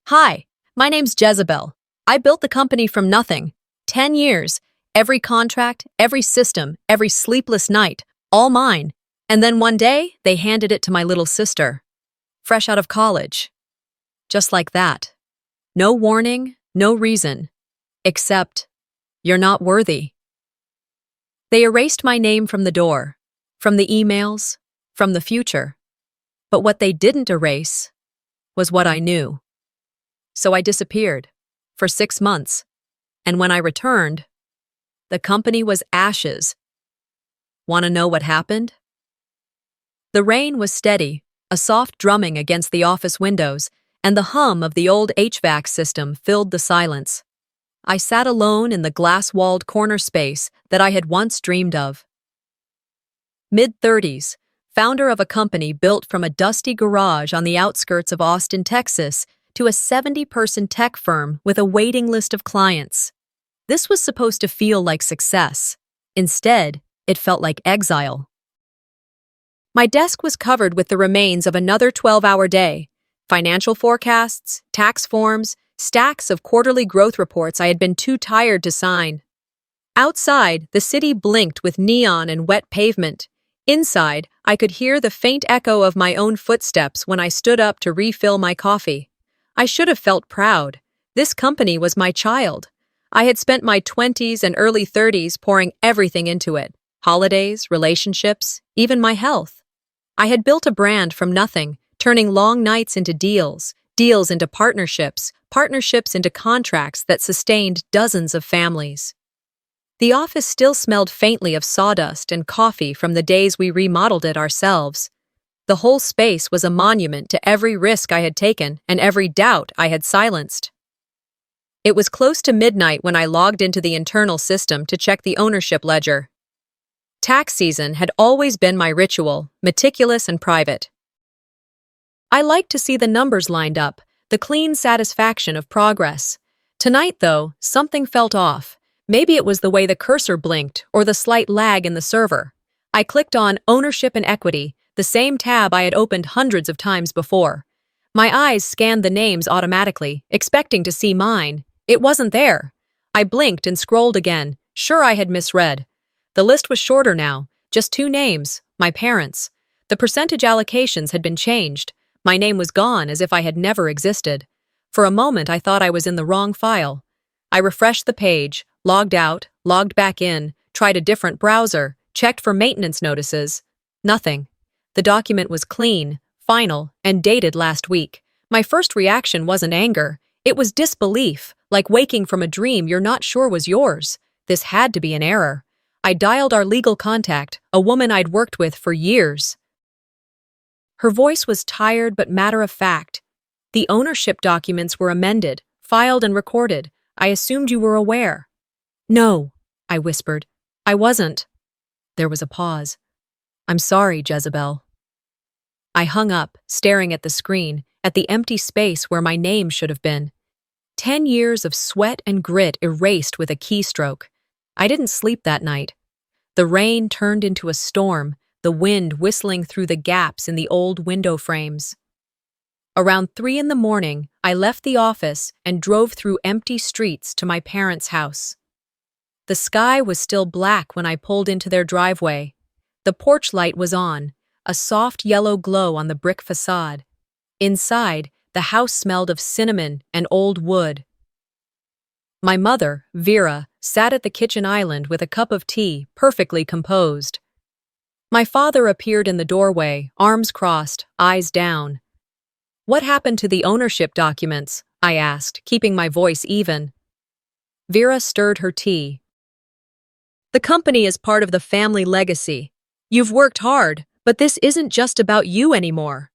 Hi, my name's Jezebel. I built the company from nothing. 10 years. Every contract, every system, every sleepless night, all mine. And then one day, they handed it to my little sister. Fresh out of college. Just like that. No warning, no reason. Except, you're not worthy. They erased my name from the door, from the emails, from the future. But what they didn't erase was what I knew. So I disappeared for 6 months, and when I returned, the company was ashes. Want to know what happened? The rain was steady, a soft drumming against the office windows, and the hum of the old HVAC system filled the silence. I sat alone in the glass-walled corner space that I had once dreamed of. Mid-30s, founder of a company built from a dusty garage on the outskirts of Austin, Texas, to a 70-person tech firm with a waiting list of clients. This was supposed to feel like success. Instead, it felt like exile. My desk was covered with the remains of another 12-hour day. Financial forecasts, tax forms, stacks of quarterly growth reports I had been too tired to sign. Outside, the city blinked with neon and wet pavement. Inside, I could hear the faint echo of my own footsteps when I stood up to refill my coffee. I should have felt proud. This company was my child. I had spent my 20s and early 30s pouring everything into it. Holidays, relationships, even my health. I had built a brand from nothing, turning long nights into deals, deals into partnerships, partnerships into contracts that sustained dozens of families. The office still smelled faintly of sawdust and coffee from the days we remodeled it ourselves. The whole space was a monument to every risk I had taken and every doubt I had silenced. It was close to midnight when I logged into the internal system to check the ownership ledger. Tax season had always been my ritual, meticulous and private. I liked to see the numbers lined up, the clean satisfaction of progress. Tonight, though, something felt off. Maybe it was the way the cursor blinked or the slight lag in the server. I clicked on Ownership and Equity, the same tab I had opened hundreds of times before. My eyes scanned the names automatically, expecting to see mine. It wasn't there. I blinked and scrolled again, sure I had misread. The list was shorter now, just 2 names, my parents. The percentage allocations had been changed. My name was gone as if I had never existed. For a moment I thought I was in the wrong file. I refreshed the page, logged out, logged back in, tried a different browser, checked for maintenance notices. Nothing. The document was clean, final, and dated last week. My first reaction wasn't anger. It was disbelief, like waking from a dream you're not sure was yours. This had to be an error. I dialed our legal contact, a woman I'd worked with for years. Her voice was tired but matter-of-fact. The ownership documents were amended, filed and recorded. I assumed you were aware. No, I whispered. I wasn't. There was a pause. I'm sorry, Jezebel. I hung up, staring at the screen, at the empty space where my name should have been. 10 years of sweat and grit erased with a keystroke. I didn't sleep that night. The rain turned into a storm, the wind whistling through the gaps in the old window frames. Around 3 in the morning, I left the office and drove through empty streets to my parents' house. The sky was still black when I pulled into their driveway. The porch light was on, a soft yellow glow on the brick facade. Inside, the house smelled of cinnamon and old wood. My mother, Vera, sat at the kitchen island with a cup of tea, perfectly composed. My father appeared in the doorway, arms crossed, eyes down. What happened to the ownership documents? I asked, keeping my voice even. Vera stirred her tea. The company is part of the family legacy. You've worked hard, but this isn't just about you anymore.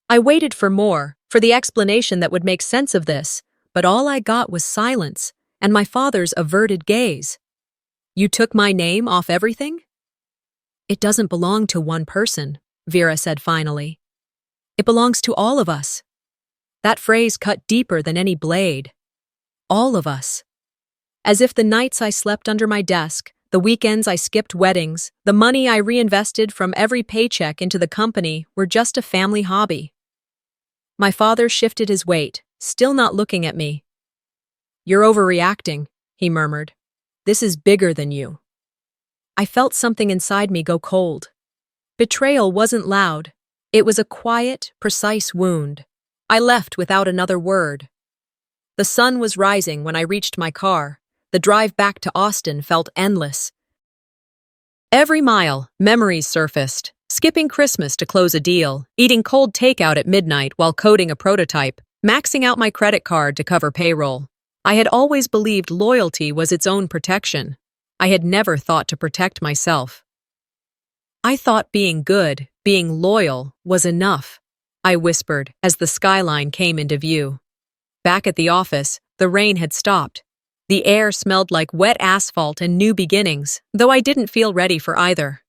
I waited for more, for the explanation that would make sense of this, but all I got was silence, and my father's averted gaze. You took my name off everything? It doesn't belong to one person, Vera said finally. It belongs to all of us. That phrase cut deeper than any blade. All of us. As if the nights I slept under my desk, the weekends I skipped weddings, the money I reinvested from every paycheck into the company were just a family hobby. My father shifted his weight, still not looking at me. "You're overreacting," he murmured. "This is bigger than you." I felt something inside me go cold. Betrayal wasn't loud. It was a quiet, precise wound. I left without another word. The sun was rising when I reached my car. The drive back to Austin felt endless. Every mile, memories surfaced. Skipping Christmas to close a deal, eating cold takeout at midnight while coding a prototype, maxing out my credit card to cover payroll. I had always believed loyalty was its own protection. I had never thought to protect myself. I thought being good, being loyal, was enough, I whispered as the skyline came into view. Back at the office, the rain had stopped. The air smelled like wet asphalt and new beginnings, though I didn't feel ready for either.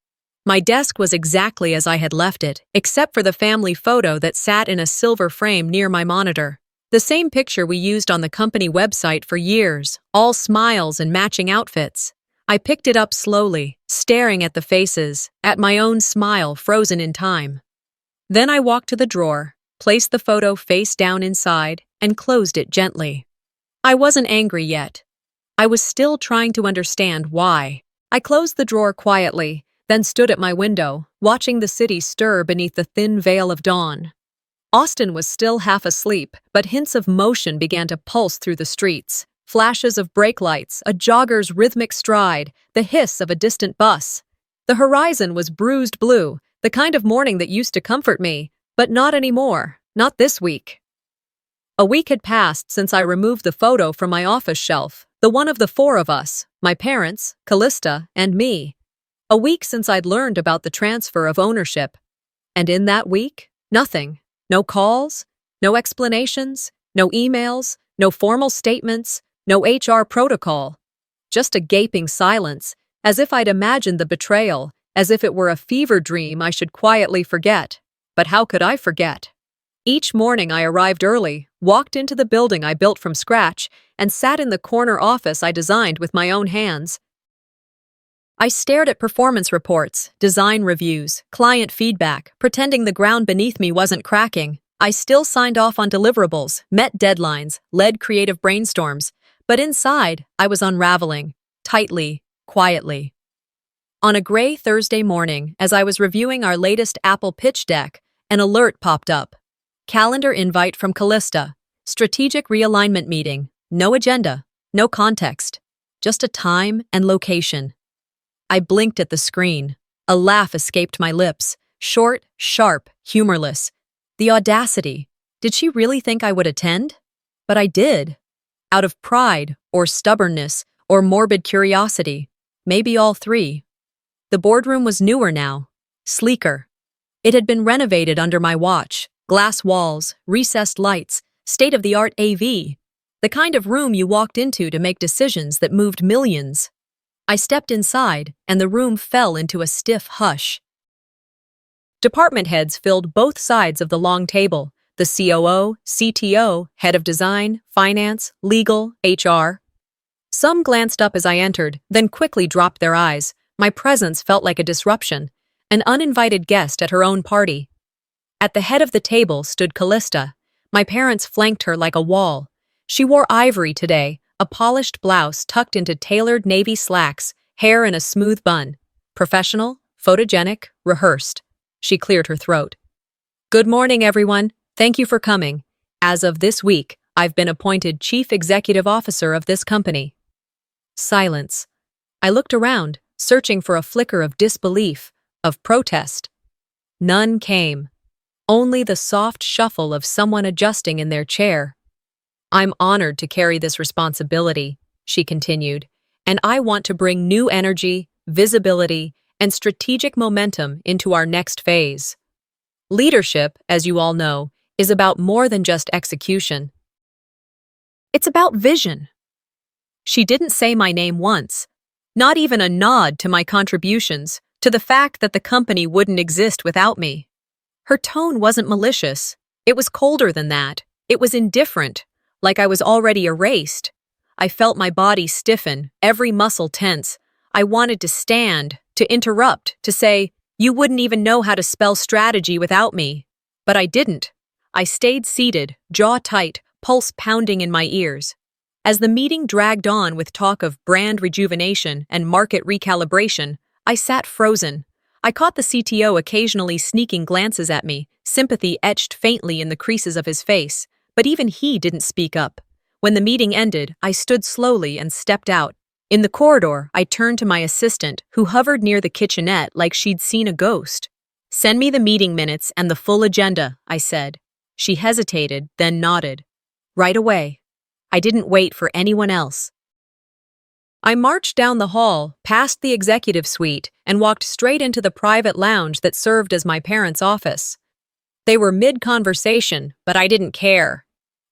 My desk was exactly as I had left it, except for the family photo that sat in a silver frame near my monitor. The same picture we used on the company website for years, all smiles and matching outfits. I picked it up slowly, staring at the faces, at my own smile frozen in time. Then I walked to the drawer, placed the photo face down inside, and closed it gently. I wasn't angry yet. I was still trying to understand why. I closed the drawer quietly, then stood at my window, watching the city stir beneath the thin veil of dawn. Austin was still half asleep, but hints of motion began to pulse through the streets. Flashes of brake lights, a jogger's rhythmic stride, the hiss of a distant bus. The horizon was bruised blue, the kind of morning that used to comfort me, but not anymore, not this week. A week had passed since I removed the photo from my office shelf, the one of the four of us, my parents, Callista, and me. A week since I'd learned about the transfer of ownership. And in that week, nothing. No calls, no explanations, no emails, no formal statements, no HR protocol. Just a gaping silence, as if I'd imagined the betrayal, as if it were a fever dream I should quietly forget. But how could I forget? Each morning I arrived early, walked into the building I built from scratch, and sat in the corner office I designed with my own hands. I stared at performance reports, design reviews, client feedback, pretending the ground beneath me wasn't cracking. I still signed off on deliverables, met deadlines, led creative brainstorms, but inside, I was unraveling, tightly, quietly. On a gray Thursday morning, as I was reviewing our latest Apple pitch deck, an alert popped up. Calendar invite from Callista. Strategic realignment meeting. No agenda, no context. Just a time and location. I blinked at the screen. A laugh escaped my lips. Short, sharp, humorless. The audacity. Did she really think I would attend? But I did. Out of pride, or stubbornness, or morbid curiosity. Maybe all three. The boardroom was newer now. Sleeker. It had been renovated under my watch. Glass walls, recessed lights, state-of-the-art AV. The kind of room you walked into to make decisions that moved millions. I stepped inside, and the room fell into a stiff hush. Department heads filled both sides of the long table, the COO, CTO, head of design, finance, legal, HR. Some glanced up as I entered, then quickly dropped their eyes. My presence felt like a disruption, an uninvited guest at her own party. At the head of the table stood Callista. My parents flanked her like a wall. She wore ivory today, a polished blouse tucked into tailored navy slacks, hair in a smooth bun. Professional, photogenic, rehearsed. She cleared her throat. "Good morning, everyone. Thank you for coming. As of this week, I've been appointed Chief Executive Officer of this company." Silence. I looked around, searching for a flicker of disbelief, of protest. None came. Only the soft shuffle of someone adjusting in their chair. "I'm honored to carry this responsibility," she continued, "and I want to bring new energy, visibility, and strategic momentum into our next phase. Leadership, as you all know, is about more than just execution. It's about vision." She didn't say my name once, not even a nod to my contributions, to the fact that the company wouldn't exist without me. Her tone wasn't malicious. It was colder than that. It was indifferent, like I was already erased. I felt my body stiffen, every muscle tense. I wanted to stand, to interrupt, to say, "You wouldn't even know how to spell strategy without me." But I didn't. I stayed seated, jaw tight, pulse pounding in my ears. As the meeting dragged on with talk of brand rejuvenation and market recalibration, I sat frozen. I caught the CTO occasionally sneaking glances at me, sympathy etched faintly in the creases of his face, but even he didn't speak up. When the meeting ended, I stood slowly and stepped out. In the corridor, I turned to my assistant, who hovered near the kitchenette like she'd seen a ghost. "Send me the meeting minutes and the full agenda," I said. She hesitated, then nodded. "Right away." I didn't wait for anyone else. I marched down the hall, past the executive suite, and walked straight into the private lounge that served as my parents' office. They were mid-conversation, but I didn't care.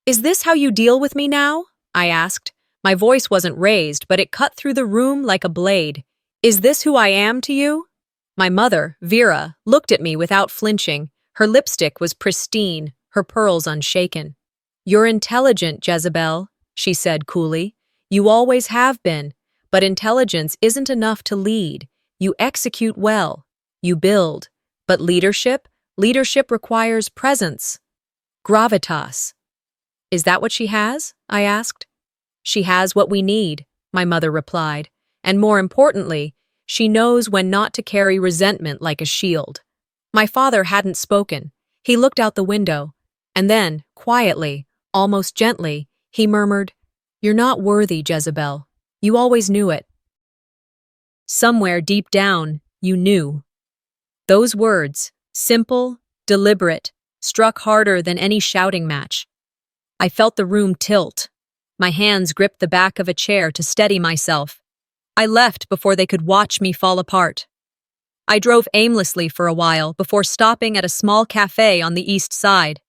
"Is this how you deal with me now?" I asked. My voice wasn't raised, but it cut through the room like a blade. "Is this who I am to you?" My mother, Vera, looked at me without flinching. Her lipstick was pristine, her pearls unshaken. "You're intelligent, Jezebel," she said coolly. "You always have been, but intelligence isn't enough to lead. You execute well. You build. But leadership requires presence. Gravitas." "Is that what she has?" I asked. "She has what we need," my mother replied, "and more importantly, she knows when not to carry resentment like a shield." My father hadn't spoken. He looked out the window, and then, quietly, almost gently, he murmured, "You're not worthy, Jezebel. You always knew it." Somewhere deep down, you knew. Those words, simple, deliberate, struck harder than any shouting match. I felt the room tilt. My hands gripped the back of a chair to steady myself. I left before they could watch me fall apart. I drove aimlessly for a while before stopping at a small cafe on the east side.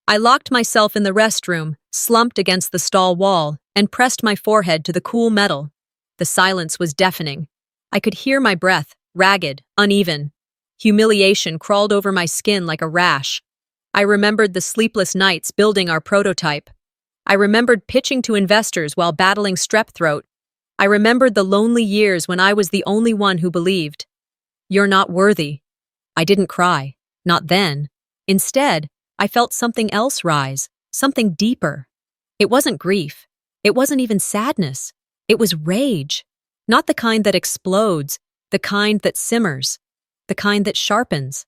I locked myself in the restroom, slumped against the stall wall, and pressed my forehead to the cool metal. The silence was deafening. I could hear my breath, ragged, uneven. Humiliation crawled over my skin like a rash. I remembered the sleepless nights building our prototype. I remembered pitching to investors while battling strep throat. I remembered the lonely years when I was the only one who believed. "You're not worthy." I didn't cry. Not then. Instead, I felt something else rise, something deeper. It wasn't grief. It wasn't even sadness. It was rage. Not the kind that explodes, the kind that simmers, the kind that sharpens.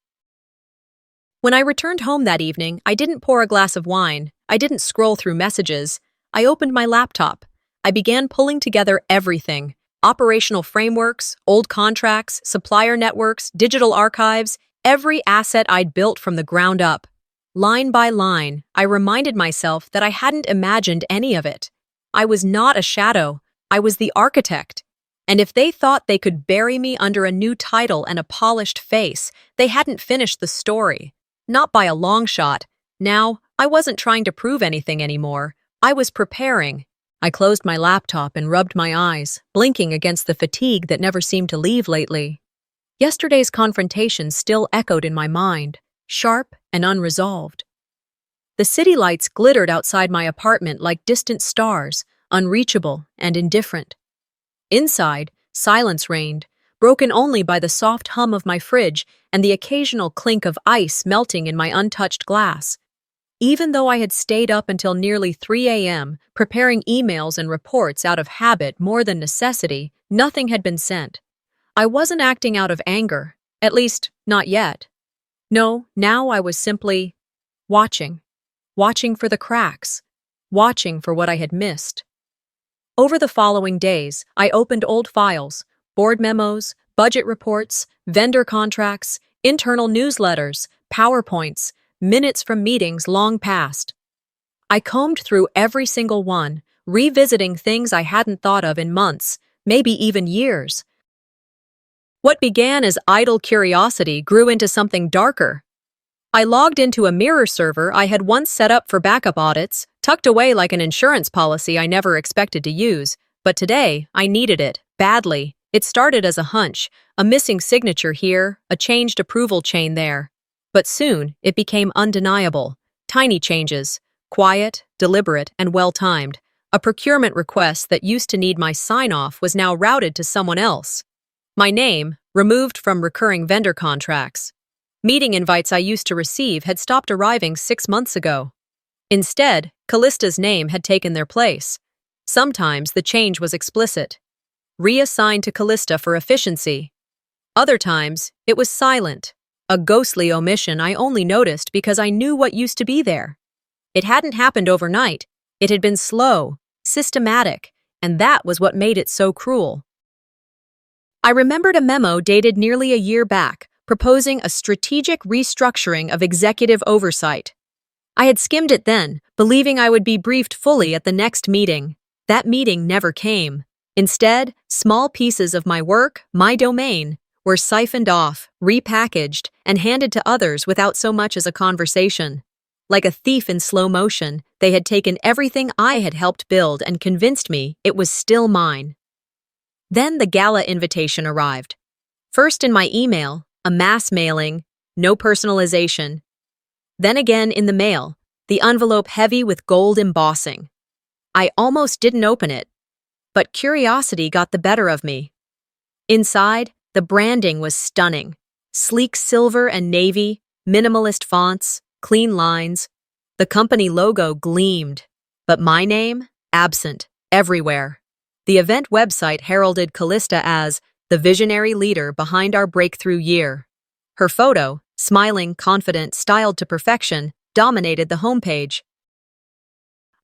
When I returned home that evening, I didn't pour a glass of wine. I didn't scroll through messages. I opened my laptop. I began pulling together everything: operational frameworks, old contracts, supplier networks, digital archives, every asset I'd built from the ground up. Line by line, I reminded myself that I hadn't imagined any of it. I was not a shadow. I was the architect. And if they thought they could bury me under a new title and a polished face, they hadn't finished the story. Not by a long shot. Now, I wasn't trying to prove anything anymore. I was preparing. I closed my laptop and rubbed my eyes, blinking against the fatigue that never seemed to leave lately. Yesterday's confrontation still echoed in my mind, sharp and unresolved. The city lights glittered outside my apartment like distant stars, unreachable and indifferent. Inside, silence reigned, broken only by the soft hum of my fridge and the occasional clink of ice melting in my untouched glass. Even though I had stayed up until nearly 3 a.m., preparing emails and reports out of habit more than necessity, nothing had been sent. I wasn't acting out of anger, at least, not yet. No, now I was simply watching for the cracks, watching for what I had missed. Over the following days, I opened old files, board memos, budget reports, vendor contracts, internal newsletters, PowerPoints, minutes from meetings long past. I combed through every single one, revisiting things I hadn't thought of in months, maybe even years. What began as idle curiosity grew into something darker. I logged into a mirror server I had once set up for backup audits, tucked away like an insurance policy I never expected to use, but today I needed it, badly. It started as a hunch, a missing signature here, a changed approval chain there. But soon, it became undeniable. Tiny changes, quiet, deliberate, and well-timed. A procurement request that used to need my sign-off was now routed to someone else. My name, removed from recurring vendor contracts. Meeting invites I used to receive had stopped arriving 6 months ago. Instead, Callista's name had taken their place. Sometimes the change was explicit, reassigned to Callista for efficiency. Other times, it was silent, a ghostly omission I only noticed because I knew what used to be there. It hadn't happened overnight. It had been slow, systematic, and that was what made it so cruel. I remembered a memo dated nearly a year back, proposing a strategic restructuring of executive oversight. I had skimmed it then, believing I would be briefed fully at the next meeting. That meeting never came. Instead, small pieces of my work, my domain, were siphoned off, repackaged, and handed to others without so much as a conversation. Like a thief in slow motion, they had taken everything I had helped build and convinced me it was still mine. Then the gala invitation arrived. First in my email, a mass mailing, no personalization. Then again in the mail, the envelope heavy with gold embossing. I almost didn't open it, but curiosity got the better of me. Inside, the branding was stunning. Sleek silver and navy, minimalist fonts, clean lines. The company logo gleamed, but my name, absent, everywhere. The event website heralded Callista as the visionary leader behind our breakthrough year. Her photo, smiling, confident, styled to perfection, dominated the homepage.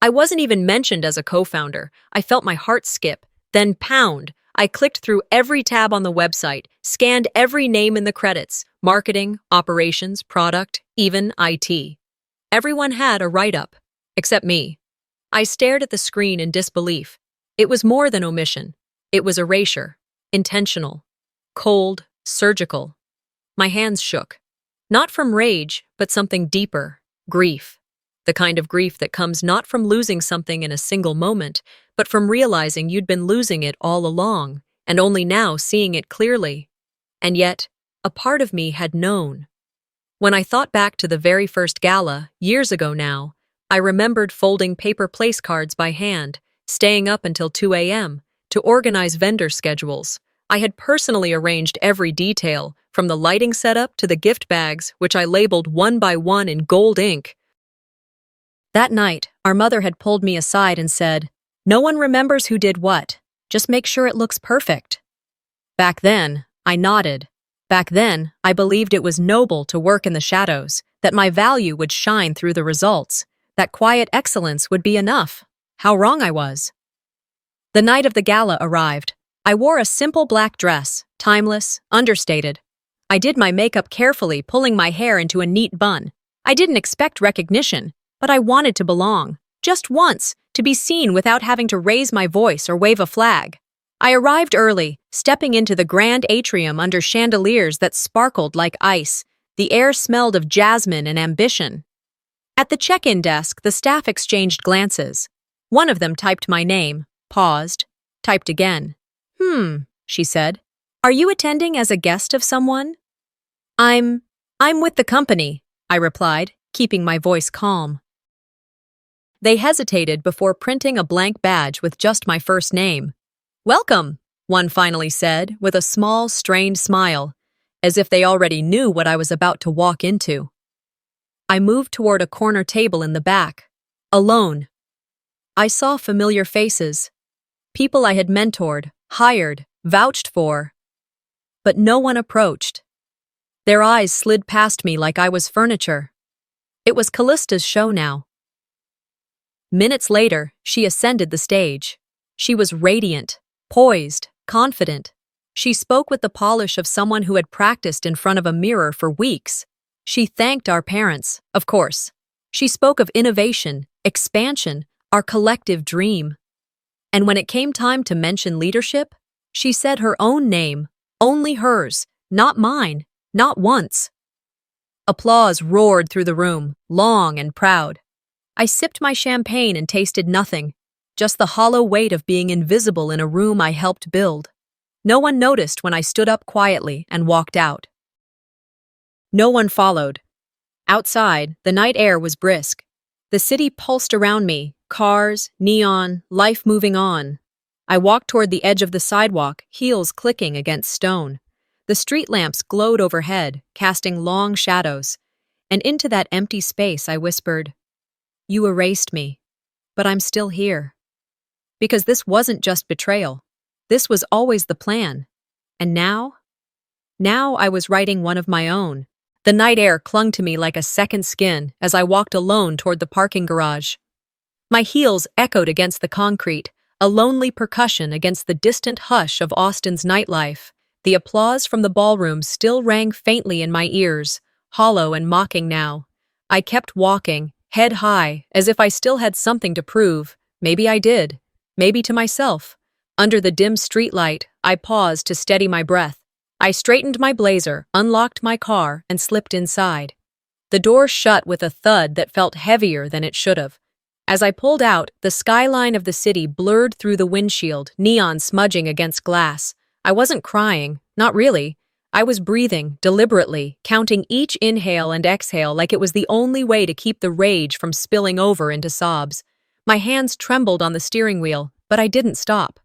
I wasn't even mentioned as a co-founder. I felt my heart skip, then pound. I clicked through every tab on the website, scanned every name in the credits, marketing, operations, product, even IT. Everyone had a write-up, except me. I stared at the screen in disbelief. It was more than omission. It was erasure, intentional, cold, surgical. My hands shook. Not from rage, but something deeper, grief. The kind of grief that comes not from losing something in a single moment, but from realizing you'd been losing it all along, and only now seeing it clearly. And yet, a part of me had known. When I thought back to the very first gala, years ago now, I remembered folding paper place cards by hand, staying up until 2 a.m. to organize vendor schedules. I had personally arranged every detail, from the lighting setup to the gift bags, which I labeled one by one in gold ink. That night, our mother had pulled me aside and said, "No one remembers who did what. Just make sure it looks perfect." Back then, I nodded. Back then, I believed it was noble to work in the shadows, that my value would shine through the results, that quiet excellence would be enough. How wrong I was. The night of the gala arrived. I wore a simple black dress, timeless, understated. I did my makeup carefully, pulling my hair into a neat bun. I didn't expect recognition, but I wanted to belong. Just once, to be seen without having to raise my voice or wave a flag. I arrived early, stepping into the grand atrium under chandeliers that sparkled like ice. The air smelled of jasmine and ambition. At the check-in desk, the staff exchanged glances. One of them typed my name, paused, typed again. She said. "Are you attending as a guest of someone?" I'm with the company," I replied, keeping my voice calm. They hesitated before printing a blank badge with just my first name. "Welcome," one finally said, with a small, strained smile, as if they already knew what I was about to walk into. I moved toward a corner table in the back, alone. I saw familiar faces, people I had mentored, hired, vouched for. But no one approached. Their eyes slid past me like I was furniture. It was Callista's show now. Minutes later, she ascended the stage. She was radiant, poised, confident. She spoke with the polish of someone who had practiced in front of a mirror for weeks. She thanked our parents, of course. She spoke of innovation, expansion, our collective dream. And when it came time to mention leadership, she said her own name, only hers, not mine, not once. Applause roared through the room, long and proud. I sipped my champagne and tasted nothing, just the hollow weight of being invisible in a room I helped build. No one noticed when I stood up quietly and walked out. No one followed. Outside, the night air was brisk. The city pulsed around me, cars, neon, life moving on. I walked toward the edge of the sidewalk, heels clicking against stone. The street lamps glowed overhead, casting long shadows. And into that empty space I whispered, "You erased me. but I'm still here. Because this wasn't just betrayal. This was always the plan. And now? Now I was writing one of my own. The night air clung to me like a second skin as I walked alone toward the parking garage. My heels echoed against the concrete, a lonely percussion against the distant hush of Austin's nightlife. The applause from the ballroom still rang faintly in my ears, hollow and mocking now. I kept walking, head high, as if I still had something to prove. Maybe I did. Maybe to myself. Under the dim streetlight, I paused to steady my breath. I straightened my blazer, unlocked my car, and slipped inside. The door shut with a thud that felt heavier than it should have. As I pulled out, the skyline of the city blurred through the windshield, neon smudging against glass. I wasn't crying, not really. I was breathing, deliberately, counting each inhale and exhale like it was the only way to keep the rage from spilling over into sobs. My hands trembled on the steering wheel, but I didn't stop.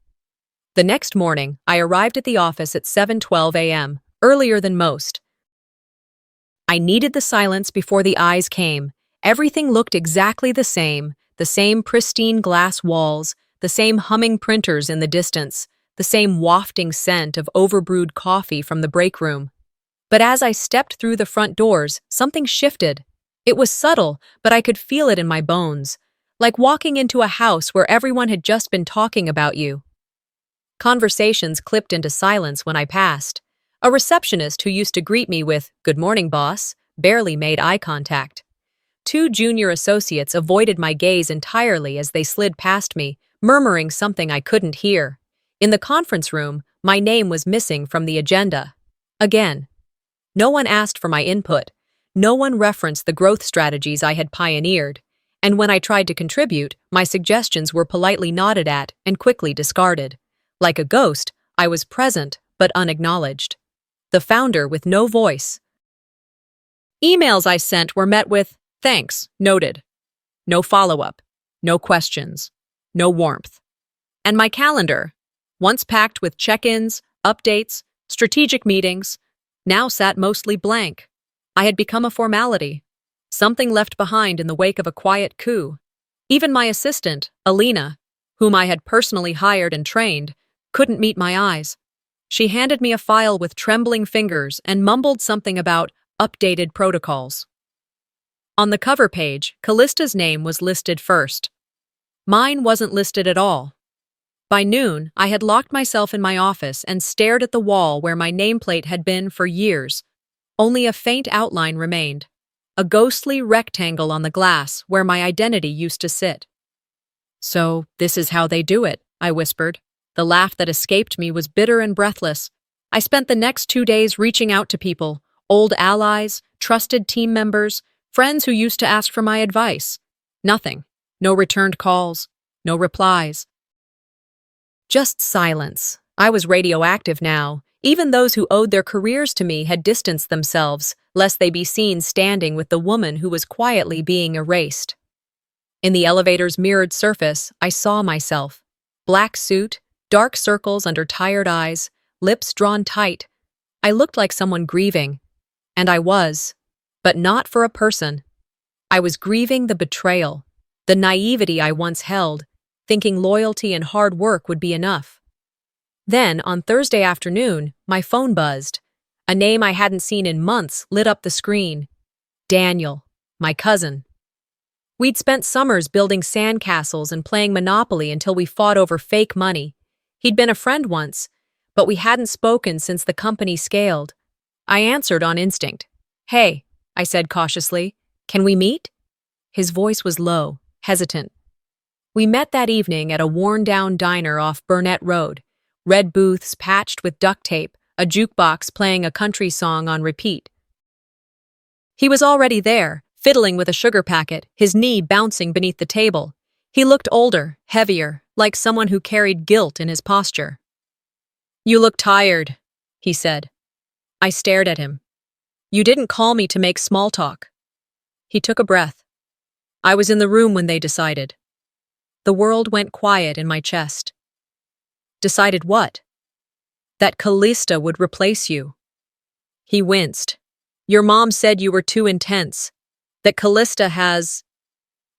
The next morning, I arrived at the office at 7:12 a.m., earlier than most. I needed the silence before the eyes came. Everything looked exactly the same pristine glass walls, the same humming printers in the distance, the same wafting scent of overbrewed coffee from the break room. But as I stepped through the front doors, something shifted. It was subtle, but I could feel it in my bones, like walking into a house where everyone had just been talking about you. Conversations clipped into silence when I passed. A receptionist who used to greet me with, "Good morning, boss," barely made eye contact. Two junior associates avoided my gaze entirely as they slid past me, murmuring something I couldn't hear. In the conference room, my name was missing from the agenda. Again. No one asked for my input. No one referenced the growth strategies I had pioneered. And when I tried to contribute, my suggestions were politely nodded at and quickly discarded. Like a ghost, I was present but unacknowledged. The founder with no voice. Emails I sent were met with, "Thanks, noted." No follow-up, no questions, no warmth. And my calendar, once packed with check-ins, updates, strategic meetings, now sat mostly blank. I had become a formality, something left behind in the wake of a quiet coup. Even my assistant, Alina, whom I had personally hired and trained, couldn't meet my eyes. She handed me a file with trembling fingers and mumbled something about updated protocols. On the cover page, Callista's name was listed first. Mine wasn't listed at all. By noon, I had locked myself in my office and stared at the wall where my nameplate had been for years. Only a faint outline remained, a ghostly rectangle on the glass where my identity used to sit. "So, this is how they do it," I whispered. The laugh that escaped me was bitter and breathless. I spent the next 2 days reaching out to people, old allies, trusted team members, friends who used to ask for my advice. Nothing. No returned calls. No replies. Just silence. I was radioactive now. Even those who owed their careers to me had distanced themselves, lest they be seen standing with the woman who was quietly being erased. In the elevator's mirrored surface, I saw myself. Black suit, dark circles under tired eyes, lips drawn tight. I looked like someone grieving. And I was. But not for a person. I was grieving the betrayal, the naivety I once held, thinking loyalty and hard work would be enough. Then, on Thursday afternoon, my phone buzzed. A name I hadn't seen in months lit up the screen. Daniel, my cousin. We'd spent summers building sandcastles and playing Monopoly until we fought over fake money. He'd been a friend once, but we hadn't spoken since the company scaled. I answered on instinct. "Hey," I said cautiously, "can we meet?" His voice was low, hesitant. We met that evening at a worn-down diner off Burnett Road, red booths patched with duct tape, a jukebox playing a country song on repeat. He was already there, fiddling with a sugar packet, his knee bouncing beneath the table. He looked older, heavier, like someone who carried guilt in his posture. "You look tired," he said. I stared at him. "You didn't call me to make small talk." He took a breath. "I was in the room when they decided." The world went quiet in my chest. "Decided what?" "That Callista would replace you." He winced. "Your mom said you were too intense. That Callista has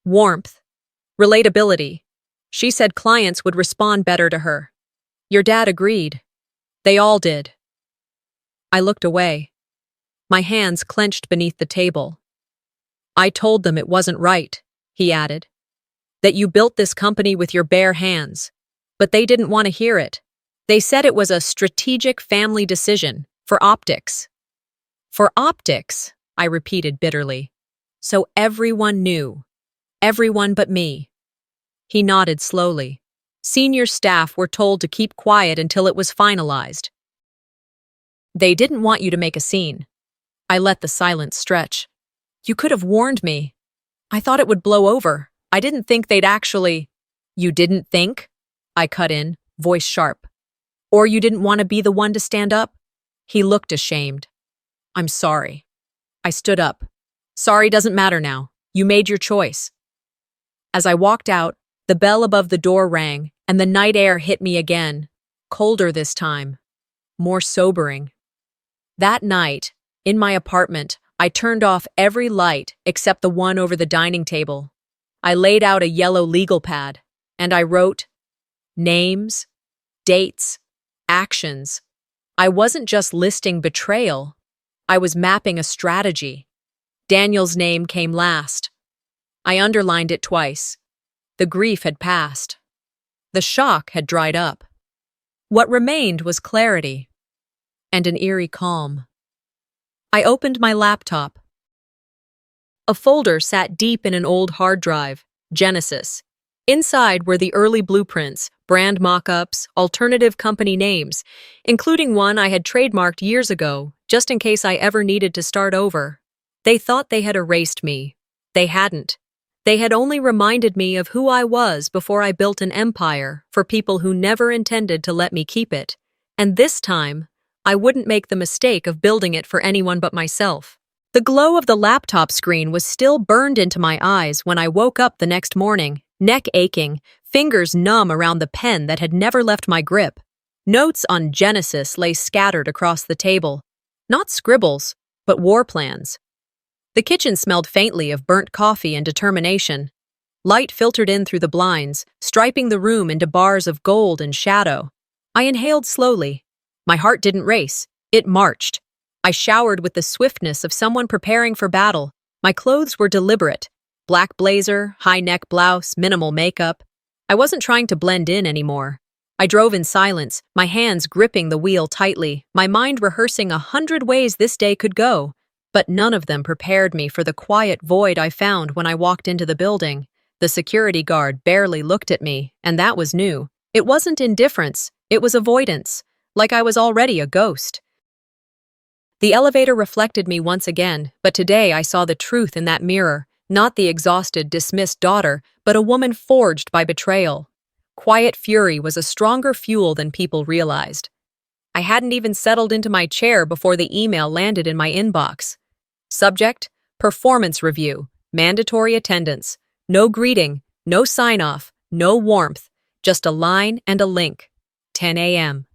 warmth." Relatability. She said clients would respond better to her. Your dad agreed. They all did. I looked away. My hands clenched beneath the table. I told them it wasn't right, he added. That you built this company with your bare hands. But they didn't want to hear it. They said it was a strategic family decision, for optics. For optics, I repeated bitterly. So everyone knew. Everyone but me. He nodded slowly. Senior staff were told to keep quiet until it was finalized. They didn't want you to make a scene. I let the silence stretch. You could have warned me. I thought it would blow over. I didn't think they'd actually— You didn't think? I cut in, voice sharp. Or you didn't want to be the one to stand up? He looked ashamed. I'm sorry. I stood up. Sorry doesn't matter now. You made your choice. As I walked out, the bell above the door rang, and the night air hit me again. Colder this time. More sobering. That night, in my apartment, I turned off every light except the one over the dining table. I laid out a yellow legal pad, and I wrote names, dates, actions. I wasn't just listing betrayal. I was mapping a strategy. Daniel's name came last. I underlined it twice. The grief had passed. The shock had dried up. What remained was clarity and an eerie calm. I opened my laptop. A folder sat deep in an old hard drive, Genesis. Inside were the early blueprints, brand mock-ups, alternative company names, including one I had trademarked years ago, just in case I ever needed to start over. They thought they had erased me. They hadn't. They had only reminded me of who I was before I built an empire for people who never intended to let me keep it. And this time, I wouldn't make the mistake of building it for anyone but myself. The glow of the laptop screen was still burned into my eyes when I woke up the next morning, neck aching, fingers numb around the pen that had never left my grip. Notes on Genesis lay scattered across the table. Not scribbles, but war plans. The kitchen smelled faintly of burnt coffee and determination. Light filtered in through the blinds, striping the room into bars of gold and shadow. I inhaled slowly. My heart didn't race. It marched. I showered with the swiftness of someone preparing for battle. My clothes were deliberate. Black blazer, high-neck blouse, minimal makeup. I wasn't trying to blend in anymore. I drove in silence, my hands gripping the wheel tightly, my mind rehearsing 100 ways this day could go. But none of them prepared me for the quiet void I found when I walked into the building. The security guard barely looked at me, and that was new. It wasn't indifference, it was avoidance, like I was already a ghost. The elevator reflected me once again, but today I saw the truth in that mirror, not the exhausted, dismissed daughter, but a woman forged by betrayal. Quiet fury was a stronger fuel than people realized. I hadn't even settled into my chair before the email landed in my inbox. Subject: performance review, mandatory attendance, no greeting, no sign-off, no warmth, just a line and a link. 10 a.m.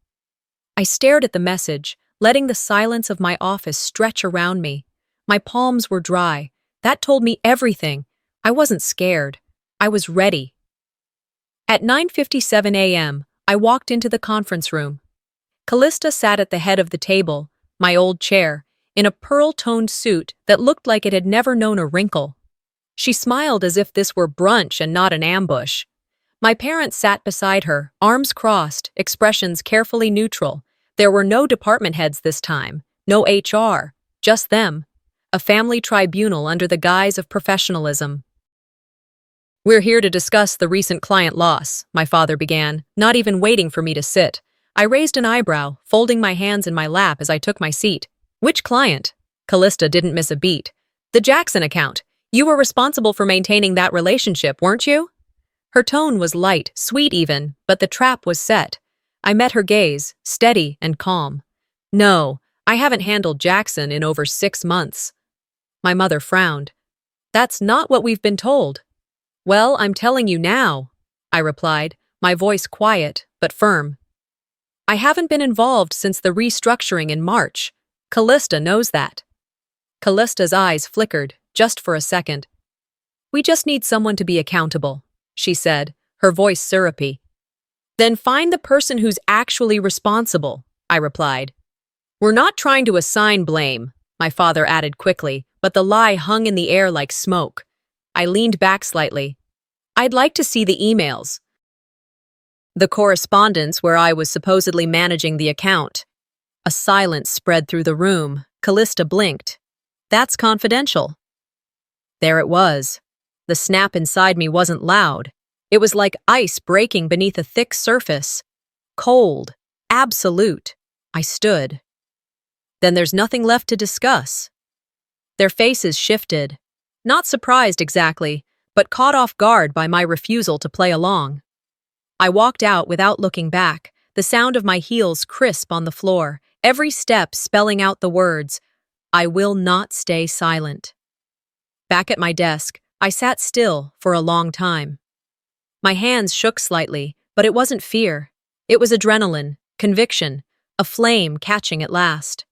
I stared at the message, letting the silence of my office stretch around me. My palms were dry. That told me everything. I wasn't scared. I was ready. At 9:57 a.m., I walked into the conference room. Callista sat at the head of the table, my old chair, in a pearl-toned suit that looked like it had never known a wrinkle. She smiled as if this were brunch and not an ambush. My parents sat beside her, arms crossed, expressions carefully neutral. There were no department heads this time, no HR, just them. A family tribunal under the guise of professionalism. We're here to discuss the recent client loss, my father began, not even waiting for me to sit. I raised an eyebrow, folding my hands in my lap as I took my seat. Which client? Callista didn't miss a beat. The Jackson account. You were responsible for maintaining that relationship, weren't you? Her tone was light, sweet even, but the trap was set. I met her gaze, steady and calm. No, I haven't handled Jackson in over 6 months. My mother frowned. That's not what we've been told. Well, I'm telling you now, I replied, my voice quiet but firm. I haven't been involved since the restructuring in March. Callista knows that. Callista's eyes flickered, just for a second. We just need someone to be accountable. she said, her voice syrupy. Then find the person who's actually responsible, I replied. We're not trying to assign blame, my father added quickly, but the lie hung in the air like smoke. I leaned back slightly. I'd like to see the emails. The correspondence where I was supposedly managing the account. A silence spread through the room. Callista blinked. That's confidential. There it was. The snap inside me wasn't loud. It was like ice breaking beneath a thick surface. Cold. Absolute. I stood. Then there's nothing left to discuss. Their faces shifted. Not surprised exactly, but caught off guard by my refusal to play along. I walked out without looking back, the sound of my heels crisp on the floor, every step spelling out the words, I will not stay silent. Back at my desk, I sat still for a long time. My hands shook slightly, but it wasn't fear. It was adrenaline, conviction, a flame catching at last.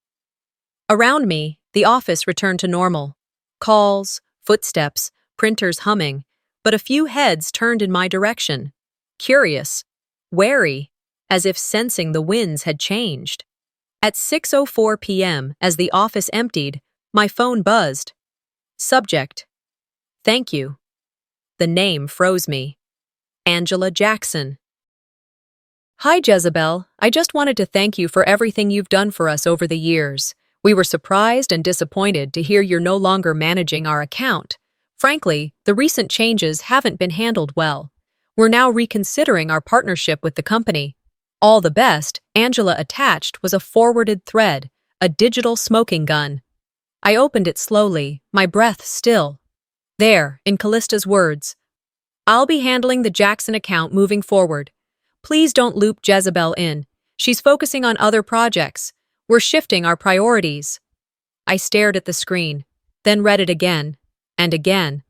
Around me, the office returned to normal. Calls, footsteps, printers humming, but a few heads turned in my direction. Curious, wary, as if sensing the winds had changed. At 6:04 p.m., as the office emptied, my phone buzzed. Subject: Thank you. The name froze me. Angela Jackson. Hi, Jezebel. I just wanted to thank you for everything you've done for us over the years. We were surprised and disappointed to hear you're no longer managing our account. Frankly, the recent changes haven't been handled well. We're now reconsidering our partnership with the company. All the best. Angela attached was a forwarded thread, a digital smoking gun. I opened it slowly, my breath still. There, in Callista's words, I'll be handling the Jackson account moving forward. Please don't loop Jezebel in. She's focusing on other projects. We're shifting our priorities. I stared at the screen, then read it again, and again.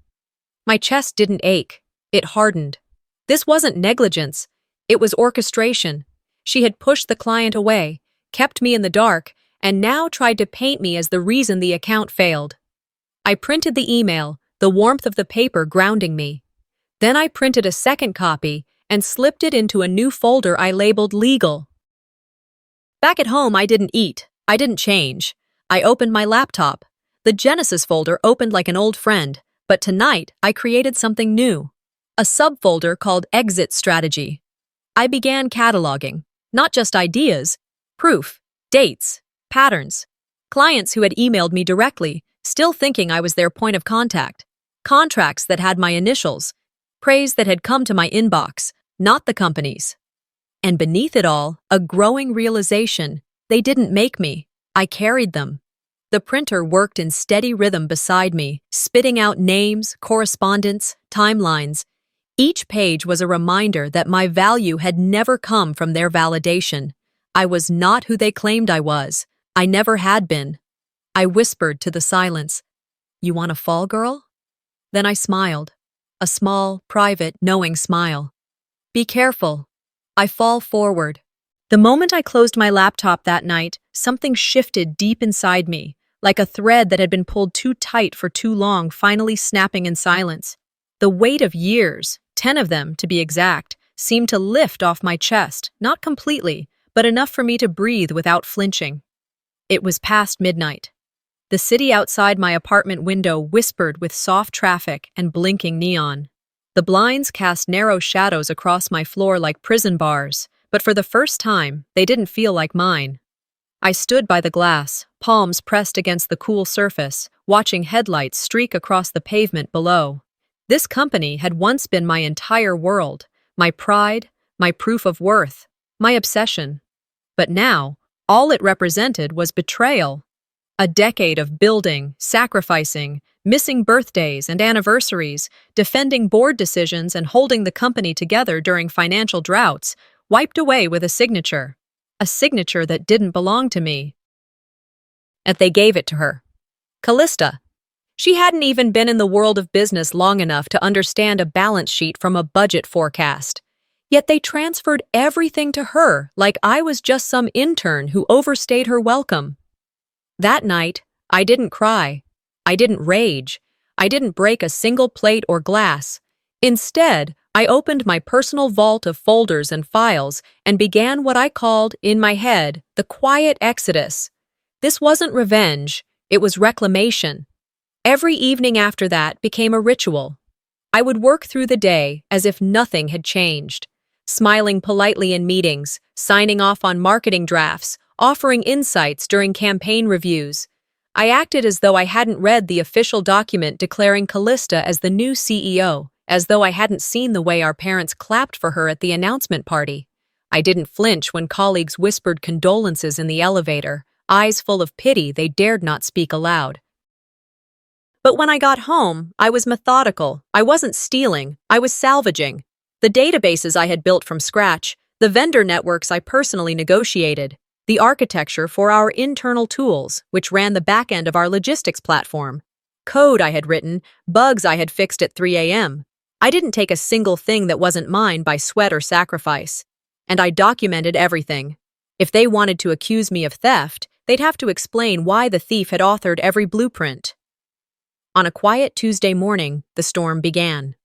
My chest didn't ache. It hardened. This wasn't negligence. It was orchestration. She had pushed the client away, kept me in the dark, and now tried to paint me as the reason the account failed. I printed the email, the warmth of the paper grounding me. Then I printed a second copy and slipped it into a new folder I labeled legal. Back at home, I didn't eat. I didn't change. I opened my laptop. The Genesis folder opened like an old friend, but tonight I created something new. A subfolder called Exit Strategy. I began cataloging, not just ideas, proof, dates, patterns. Clients who had emailed me directly, still thinking I was their point of contact. Contracts that had my initials. Praise that had come to my inbox, not the company's. And beneath it all, a growing realization. They didn't make me. I carried them. The printer worked in steady rhythm beside me, spitting out names, correspondence, timelines. Each page was a reminder that my value had never come from their validation. I was not who they claimed I was. I never had been. I whispered to the silence, You want to fall, girl? Then I smiled. A small, private, knowing smile. Be careful. I fall forward. The moment I closed my laptop that night, something shifted deep inside me, like a thread that had been pulled too tight for too long, finally snapping in silence. The weight of years, 10 of them to be exact, seemed to lift off my chest, not completely, but enough for me to breathe without flinching. It was past midnight. The city outside my apartment window whispered with soft traffic and blinking neon. The blinds cast narrow shadows across my floor like prison bars, but for the first time, they didn't feel like mine. I stood by the glass, palms pressed against the cool surface, watching headlights streak across the pavement below. This company had once been my entire world, my pride, my proof of worth, my obsession. But now, all it represented was betrayal. A decade of building, sacrificing, missing birthdays and anniversaries, defending board decisions and holding the company together during financial droughts, wiped away with a signature that didn't belong to me. And they gave it to her. Callista. She hadn't even been in the world of business long enough to understand a balance sheet from a budget forecast. Yet they transferred everything to her like I was just some intern who overstayed her welcome. That night, I didn't cry. I didn't rage. I didn't break a single plate or glass. Instead, I opened my personal vault of folders and files and began what I called, in my head, the quiet exodus. This wasn't revenge, it was reclamation. Every evening after that became a ritual. I would work through the day as if nothing had changed, smiling politely in meetings, signing off on marketing drafts, offering insights during campaign reviews. I acted as though I hadn't read the official document declaring Callista as the new CEO, as though I hadn't seen the way our parents clapped for her at the announcement party. I didn't flinch when colleagues whispered condolences in the elevator, eyes full of pity they dared not speak aloud. But when I got home, I was methodical. I wasn't stealing, I was salvaging. The databases I had built from scratch, the vendor networks I personally negotiated, the architecture for our internal tools, which ran the back end of our logistics platform, code I had written, bugs I had fixed at 3 a.m. I didn't take a single thing that wasn't mine by sweat or sacrifice. And I documented everything. If they wanted to accuse me of theft, they'd have to explain why the thief had authored every blueprint. On a quiet Tuesday morning, the storm began.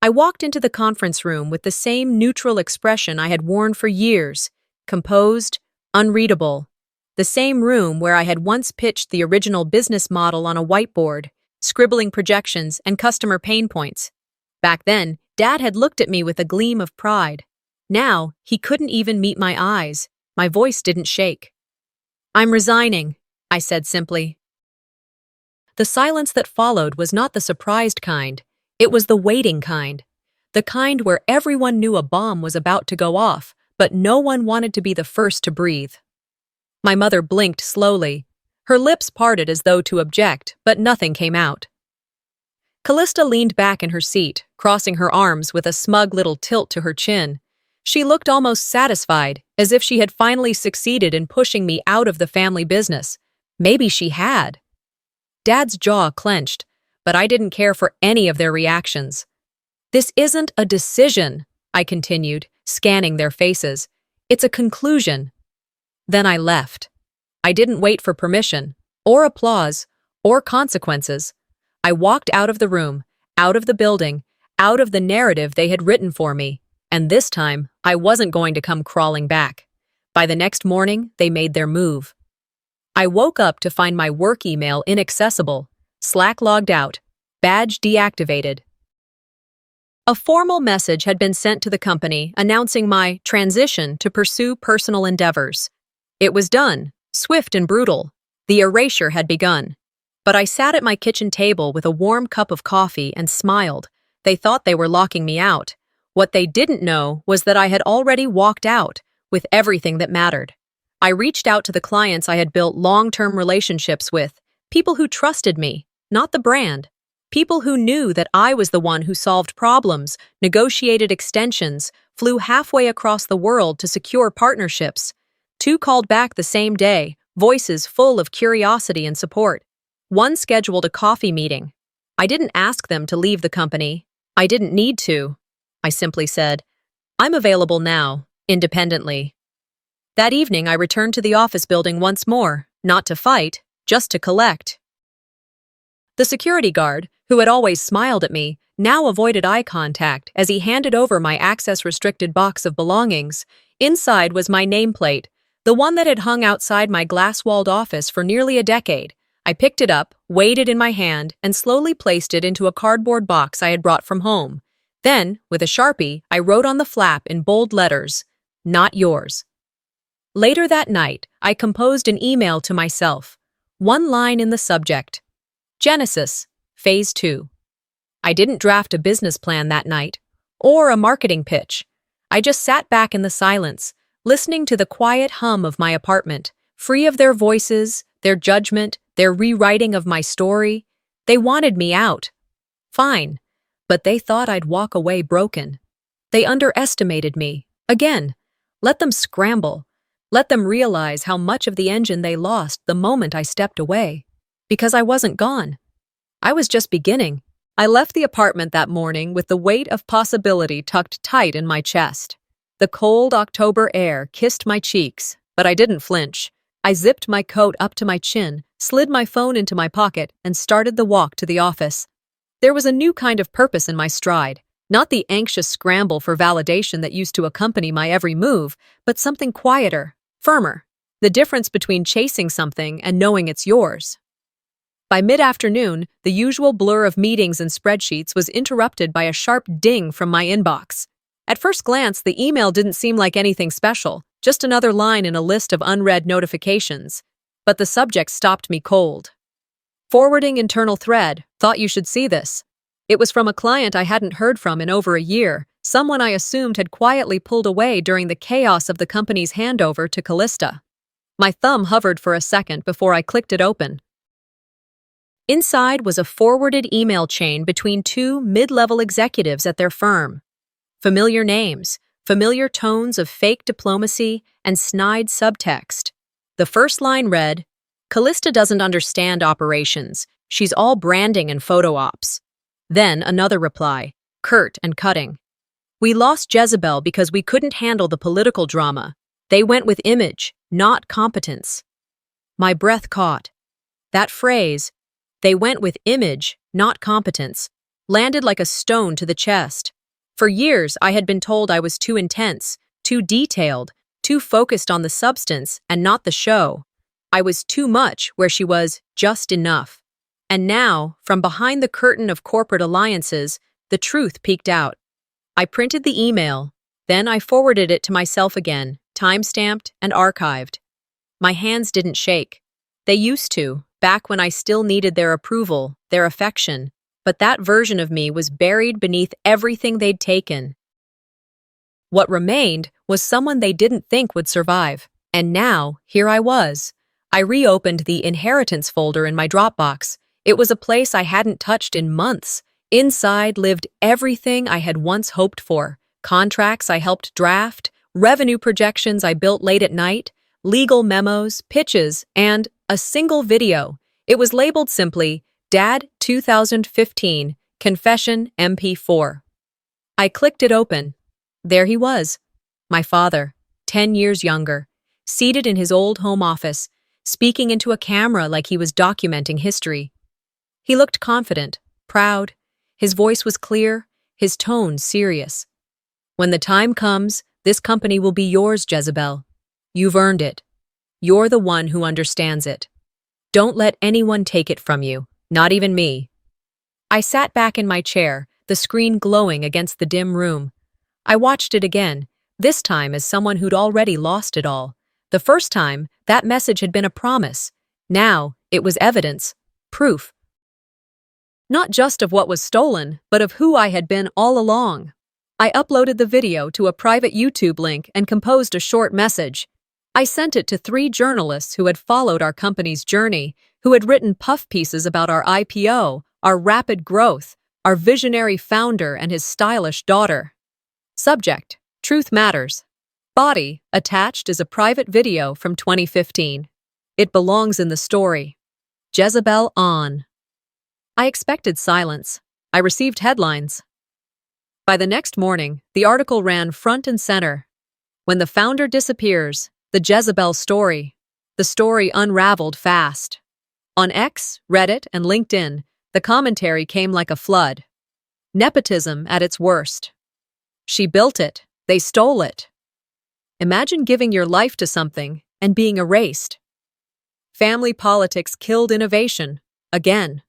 I walked into the conference room with the same neutral expression I had worn for years, composed, unreadable. The same room where I had once pitched the original business model on a whiteboard, scribbling projections and customer pain points. Back then, Dad had looked at me with a gleam of pride. Now, he couldn't even meet my eyes. My voice didn't shake. "I'm resigning," I said simply. The silence that followed was not the surprised kind. It was the waiting kind. The kind where everyone knew a bomb was about to go off, but no one wanted to be the first to breathe. My mother blinked slowly. Her lips parted as though to object, but nothing came out. Callista leaned back in her seat, crossing her arms with a smug little tilt to her chin. She looked almost satisfied, as if she had finally succeeded in pushing me out of the family business. Maybe she had. Dad's jaw clenched, but I didn't care for any of their reactions. "This isn't a decision," I continued, scanning their faces. "It's a conclusion." Then I left. I didn't wait for permission, or applause, or consequences. I walked out of the room, out of the building, out of the narrative they had written for me, and this time I wasn't going to come crawling back. By the next morning, they made their move. I woke up to find my work email inaccessible, Slack logged out, badge deactivated. A formal message had been sent to the company announcing my transition to pursue personal endeavors. It was done, swift and brutal. The erasure had begun. But I sat at my kitchen table with a warm cup of coffee and smiled. They thought they were locking me out. What they didn't know was that I had already walked out, with everything that mattered. I reached out to the clients I had built long-term relationships with, people who trusted me, not the brand. People who knew that I was the one who solved problems, negotiated extensions, flew halfway across the world to secure partnerships. 2 called back the same day, voices full of curiosity and support. 1 scheduled a coffee meeting. I didn't ask them to leave the company. I didn't need to. I simply said, "I'm available now, independently." That evening, I returned to the office building once more, not to fight, just to collect. The security guard, who had always smiled at me, now avoided eye contact as he handed over my access-restricted box of belongings. Inside was my nameplate, the one that had hung outside my glass-walled office for nearly a decade. I picked it up, weighed it in my hand, and slowly placed it into a cardboard box I had brought from home. Then, with a Sharpie, I wrote on the flap in bold letters, "Not yours." Later that night, I composed an email to myself. 1 line in the subject. Genesis, Phase 2. I didn't draft a business plan that night, or a marketing pitch. I just sat back in the silence, listening to the quiet hum of my apartment, free of their voices, their judgment, their rewriting of my story. They wanted me out. Fine, but they thought I'd walk away broken. They underestimated me. Again, let them scramble. Let them realize how much of the engine they lost the moment I stepped away. Because I wasn't gone. I was just beginning. I left the apartment that morning with the weight of possibility tucked tight in my chest. The cold October air kissed my cheeks, but I didn't flinch. I zipped my coat up to my chin, slid my phone into my pocket, and started the walk to the office. There was a new kind of purpose in my stride, Not the anxious scramble for validation that used to accompany my every move, but something quieter, firmer. The difference between chasing something and knowing it's yours. By mid-afternoon, the usual blur of meetings and spreadsheets was interrupted by a sharp ding from my inbox. At first glance, the email didn't seem like anything special, just another line in a list of unread notifications. But the subject stopped me cold. Forwarding internal thread, thought you should see this. It was from a client I hadn't heard from in over a year, someone I assumed had quietly pulled away during the chaos of the company's handover to Callista. My thumb hovered for a second before I clicked it open. Inside was a forwarded email chain between two mid-level executives at their firm. Familiar names, familiar tones of fake diplomacy, and snide subtext. The first line read, "Callista doesn't understand operations. She's all branding and photo ops." Then another reply, curt and cutting. "We lost Jezebel because we couldn't handle the political drama. They went with image, not competence." My breath caught. That phrase, "they went with image, not competence," landed like a stone to the chest. For years, I had been told I was too intense, too detailed, too focused on the substance and not the show. I was too much where she was just enough. And now, from behind the curtain of corporate alliances, the truth peeked out. I printed the email, then I forwarded it to myself again, time-stamped and archived. My hands didn't shake. They used to, back when I still needed their approval, their affection, but that version of me was buried beneath everything they'd taken. What remained was someone they didn't think would survive. And now, here I was. I reopened the inheritance folder in my Dropbox. It was a place I hadn't touched in months. Inside lived everything I had once hoped for. Contracts I helped draft, revenue projections I built late at night, legal memos, pitches, and a single video. It was labeled simply, Dad 2015, Confession MP4. I clicked it open. There he was, my father, 10 years younger, seated in his old home office, speaking into a camera like he was documenting history. He looked confident, proud. His voice was clear, his tone serious. "When the time comes, this company will be yours, Jezebel. You've earned it. You're the one who understands it. Don't let anyone take it from you, not even me." I sat back in my chair, the screen glowing against the dim room. I watched it again, this time as someone who'd already lost it all. The first time, that message had been a promise. Now, it was evidence, proof. Not just of what was stolen, but of who I had been all along. I uploaded the video to a private YouTube link and composed a short message. I sent it to 3 journalists who had followed our company's journey, who had written puff pieces about our IPO, our rapid growth, our visionary founder and his stylish daughter. Subject: Truth Matters. Body: attached is a private video from 2015. It belongs in the story. Jezebel on. I expected silence. I received headlines. By the next morning, the article ran front and center. "When the founder disappears, the Jezebel story." The story unraveled fast. On X, Reddit, and LinkedIn, the commentary came like a flood. Nepotism at its worst. "She built it. They stole it." Imagine giving your life to something and being erased. Family politics killed innovation, again.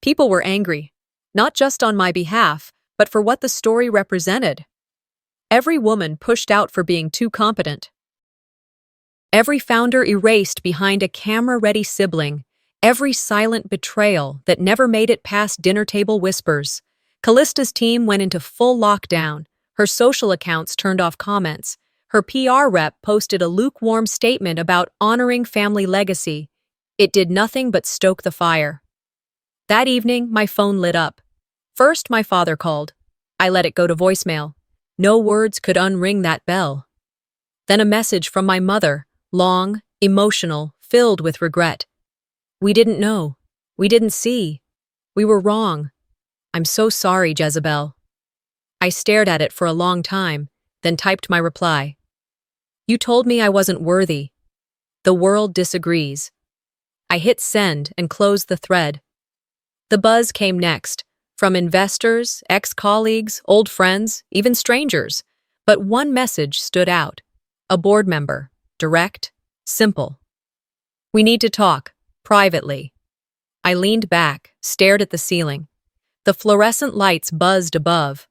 People were angry, not just on my behalf, but for what the story represented. Every woman pushed out for being too competent. Every founder erased behind a camera-ready sibling. Every silent betrayal that never made it past dinner table whispers. Callista's team went into full lockdown. Her social accounts turned off comments. Her PR rep posted a lukewarm statement about honoring family legacy. It did nothing but stoke the fire. That evening, my phone lit up. First, my father called. I let it go to voicemail. No words could unring that bell. Then a message from my mother, long, emotional, filled with regret. "We didn't know. We didn't see. We were wrong. I'm so sorry, Jezebel." I stared at it for a long time, then typed my reply. "You told me I wasn't worthy. The world disagrees." I hit send and closed the thread. The buzz came next. From investors, ex-colleagues, old friends, even strangers. But one message stood out. A board member. Direct. Simple. "We need to talk. Privately." I leaned back, stared at the ceiling. The fluorescent lights buzzed above.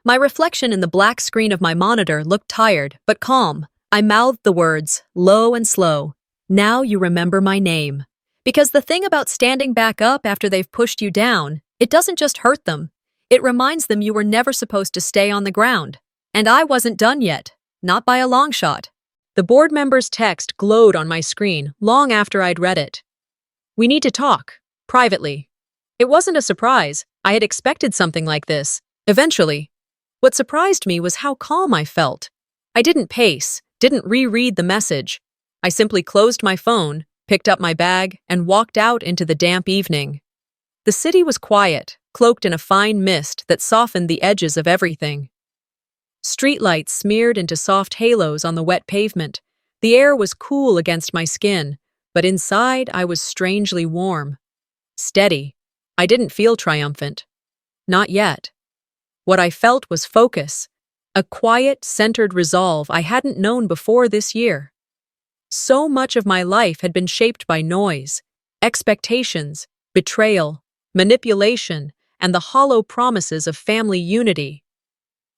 My reflection in the black screen of my monitor looked tired, but calm. I mouthed the words, low and slow. "Now you remember my name." Because the thing about standing back up after they've pushed you down, it doesn't just hurt them. It reminds them you were never supposed to stay on the ground. And I wasn't done yet. Not by a long shot. The board member's text glowed on my screen long after I'd read it. "We need to talk. Privately." It wasn't a surprise. I had expected something like this. Eventually. What surprised me was how calm I felt. I didn't pace, didn't reread the message. I simply closed my phone, picked up my bag, and walked out into the damp evening. The city was quiet, cloaked in a fine mist that softened the edges of everything. Streetlights smeared into soft halos on the wet pavement. The air was cool against my skin, but inside I was strangely warm. Steady. I didn't feel triumphant. Not yet. What I felt was focus, a quiet, centered resolve I hadn't known before this year. So much of my life had been shaped by noise, expectations, betrayal, manipulation, and the hollow promises of family unity.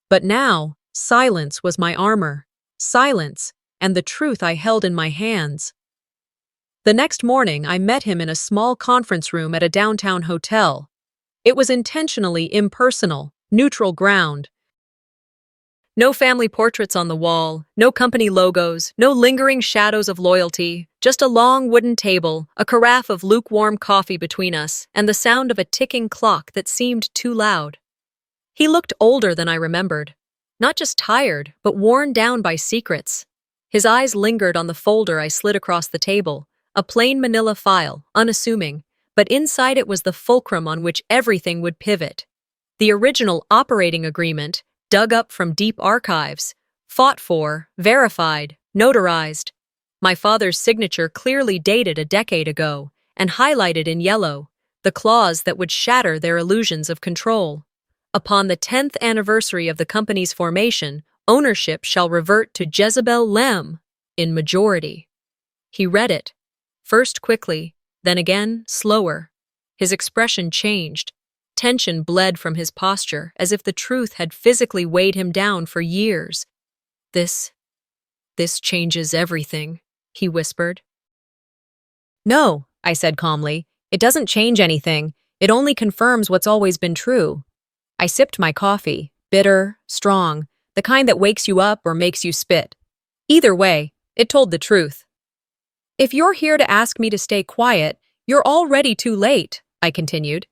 But now, silence was my armor. Silence, and the truth I held in my hands. The next morning, I met him in a small conference room at a downtown hotel. It was intentionally impersonal, neutral ground. No family portraits on the wall, no company logos, no lingering shadows of loyalty, just a long wooden table, a carafe of lukewarm coffee between us, and the sound of a ticking clock that seemed too loud. He looked older than I remembered. Not just tired, but worn down by secrets. His eyes lingered on the folder I slid across the table, a plain manila file, unassuming, but inside it was the fulcrum on which everything would pivot. The original operating agreement, dug up from deep archives, fought for, verified, notarized. My father's signature clearly dated a decade ago, and highlighted in yellow, the clause that would shatter their illusions of control. Upon the 10th anniversary of the company's formation, ownership shall revert to Jezebel Lem, in majority. He read it, first quickly, then again slower. His expression changed. Tension bled from his posture, as if the truth had physically weighed him down for years. This changes everything," he whispered. "No," I said calmly. "It doesn't change anything. It only confirms what's always been true." I sipped my coffee, bitter, strong, the kind that wakes you up or makes you spit. Either way, it told the truth. "If you're here to ask me to stay quiet, you're already too late," I continued.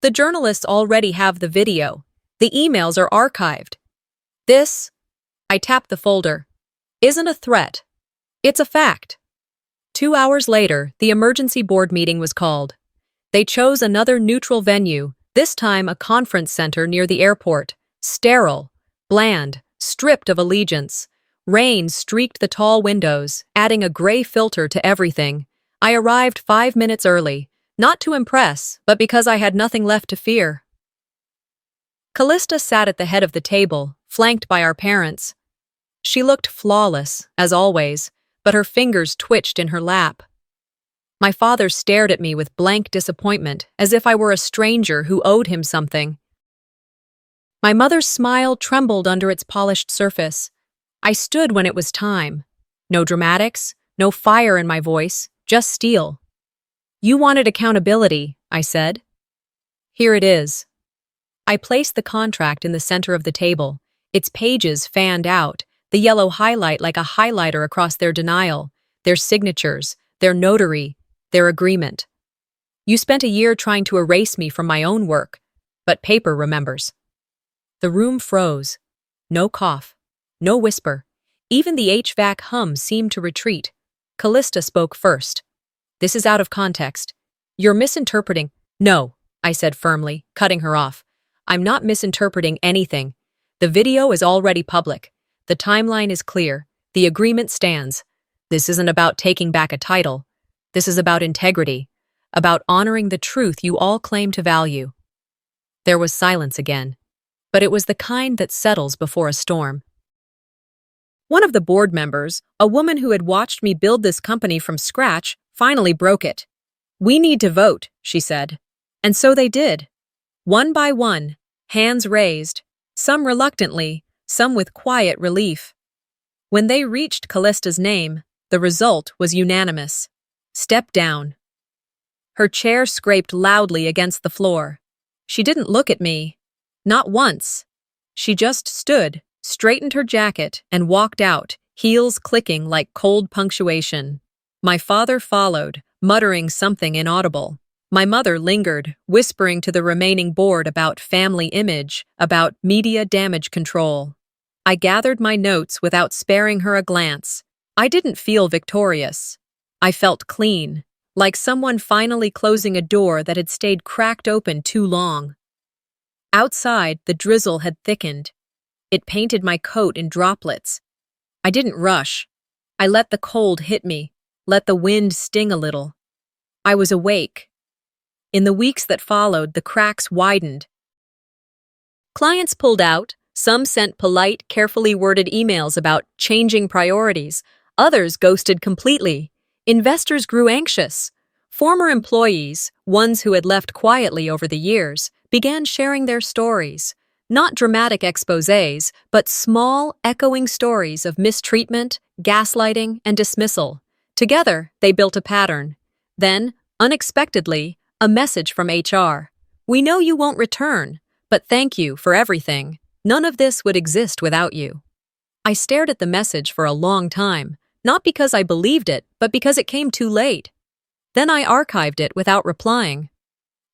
"The journalists already have the video. The emails are archived. This," I tapped the folder, "isn't a threat. It's a fact." 2 hours later, the emergency board meeting was called. They chose another neutral venue, this time a conference center near the airport. Sterile, bland, stripped of allegiance. Rain streaked the tall windows, adding a gray filter to everything. I arrived 5 minutes early. Not to impress, but because I had nothing left to fear. Callista sat at the head of the table, flanked by our parents. She looked flawless, as always, but her fingers twitched in her lap. My father stared at me with blank disappointment, as if I were a stranger who owed him something. My mother's smile trembled under its polished surface. I stood when it was time. No dramatics, no fire in my voice, just steel. "You wanted accountability," I said. "Here it is." I placed the contract in the center of the table, its pages fanned out, the yellow highlight like a highlighter across their denial, their signatures, their notary, their agreement. "You spent a year trying to erase me from my own work, but paper remembers." The room froze. No cough, no whisper. Even the HVAC hum seemed to retreat. Callista spoke first. "This is out of context. You're misinterpreting." "No," I said firmly, cutting her off. "I'm not misinterpreting anything. The video is already public. The timeline is clear. The agreement stands. This isn't about taking back a title. This is about integrity, about honoring the truth you all claim to value." There was silence again, but it was the kind that settles before a storm. One of the board members, a woman who had watched me build this company from scratch, finally broke it. "We need to vote," she said. And so they did. One by one, hands raised, some reluctantly, some with quiet relief. When they reached Callista's name, the result was unanimous. Step down. Her chair scraped loudly against the floor. She didn't look at me. Not once. She just stood, straightened her jacket, and walked out, heels clicking like cold punctuation. My father followed, muttering something inaudible. My mother lingered, whispering to the remaining board about family image, about media damage control. I gathered my notes without sparing her a glance. I didn't feel victorious. I felt clean, like someone finally closing a door that had stayed cracked open too long. Outside, the drizzle had thickened. It painted my coat in droplets. I didn't rush. I let the cold hit me, let the wind sting a little. I was awake. In the weeks that followed, the cracks widened. Clients pulled out. Some sent polite, carefully worded emails about changing priorities. Others ghosted completely. Investors grew anxious. Former employees, ones who had left quietly over the years, began sharing their stories. Not dramatic exposés, but small, echoing stories of mistreatment, gaslighting, and dismissal. Together, they built a pattern. Then, unexpectedly, a message from HR. "We know you won't return, but thank you for everything. None of this would exist without you." I stared at the message for a long time, not because I believed it, but because it came too late. Then I archived it without replying.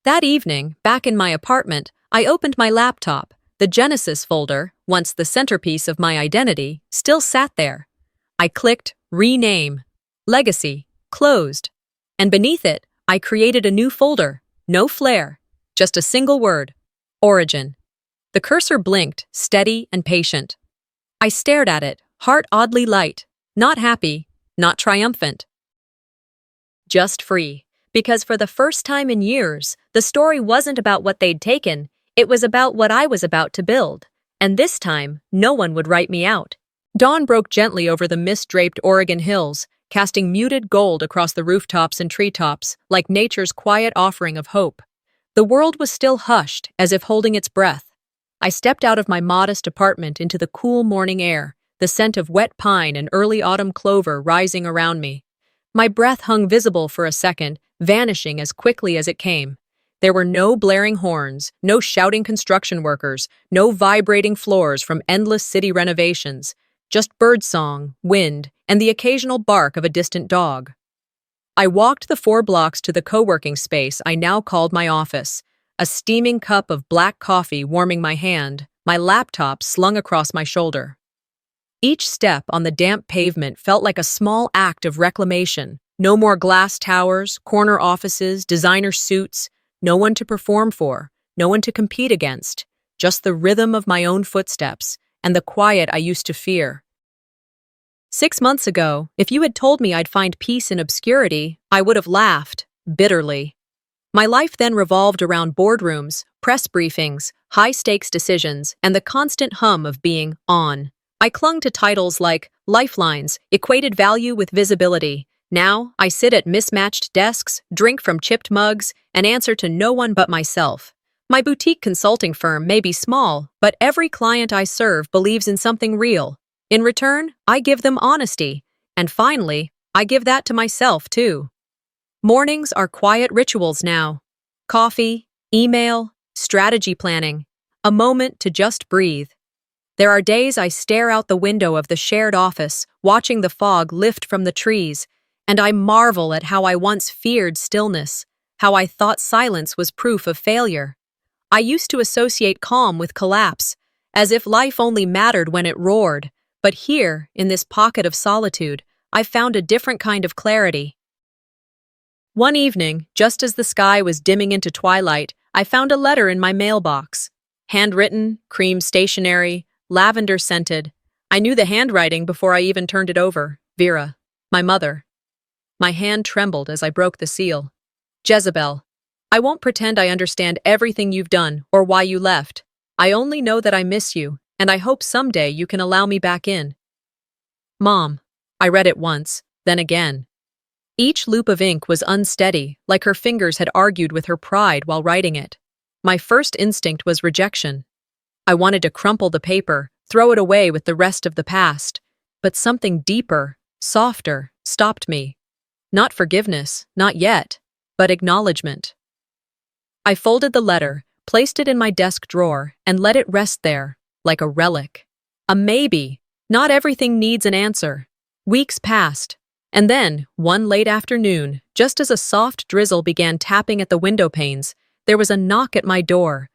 That evening, back in my apartment, I opened my laptop. The Genesis folder, once the centerpiece of my identity, still sat there. I clicked Rename, Legacy, Closed, and beneath it, I created a new folder, no flair, just a single word, Origin. The cursor blinked, steady and patient. I stared at it, heart oddly light, not happy, not triumphant. Just free, because for the first time in years, the story wasn't about what they'd taken, it was about what I was about to build. And this time, no one would write me out. Dawn broke gently over the mist-draped Oregon hills, casting muted gold across the rooftops and treetops, like nature's quiet offering of hope. The world was still hushed, as if holding its breath. I stepped out of my modest apartment into the cool morning air, the scent of wet pine and early autumn clover rising around me. My breath hung visible for a second, vanishing as quickly as it came. There were no blaring horns, no shouting construction workers, no vibrating floors from endless city renovations, just birdsong, wind, and the occasional bark of a distant dog. I walked the 4 blocks to the co-working space I now called my office, a steaming cup of black coffee warming my hand, my laptop slung across my shoulder. Each step on the damp pavement felt like a small act of reclamation. No more glass towers, corner offices, designer suits, no one to perform for, no one to compete against, just the rhythm of my own footsteps and the quiet I used to fear. 6 months ago, if you had told me I'd find peace in obscurity, I would have laughed, bitterly. My life then revolved around boardrooms, press briefings, high-stakes decisions, and the constant hum of being on. I clung to titles like lifelines, equated value with visibility. Now, I sit at mismatched desks, drink from chipped mugs, and answer to no one but myself. My boutique consulting firm may be small, but every client I serve believes in something real. In return, I give them honesty. And finally, I give that to myself, too. Mornings are quiet rituals now. Coffee, email, strategy planning. A moment to just breathe. There are days I stare out the window of the shared office, watching the fog lift from the trees, and I marvel at how I once feared stillness, how I thought silence was proof of failure. I used to associate calm with collapse, as if life only mattered when it roared. But here, in this pocket of solitude, I've found a different kind of clarity. One evening, just as the sky was dimming into twilight, I found a letter in my mailbox. Handwritten, cream stationery, lavender-scented. I knew the handwriting before I even turned it over. Vera, my mother. My hand trembled as I broke the seal. Jezebel. I won't pretend I understand everything you've done or why you left. I only know that I miss you, and I hope someday you can allow me back in. Mom. I read it once, then again. Each loop of ink was unsteady, like her fingers had argued with her pride while writing it. My first instinct was rejection. I wanted to crumple the paper, throw it away with the rest of the past. But something deeper, softer, stopped me. Not forgiveness, not yet, but acknowledgement. I folded the letter, placed it in my desk drawer, and let it rest there, like a relic. A maybe. Not everything needs an answer. Weeks passed, and then, one late afternoon, just as a soft drizzle began tapping at the window panes, there was a knock at my door.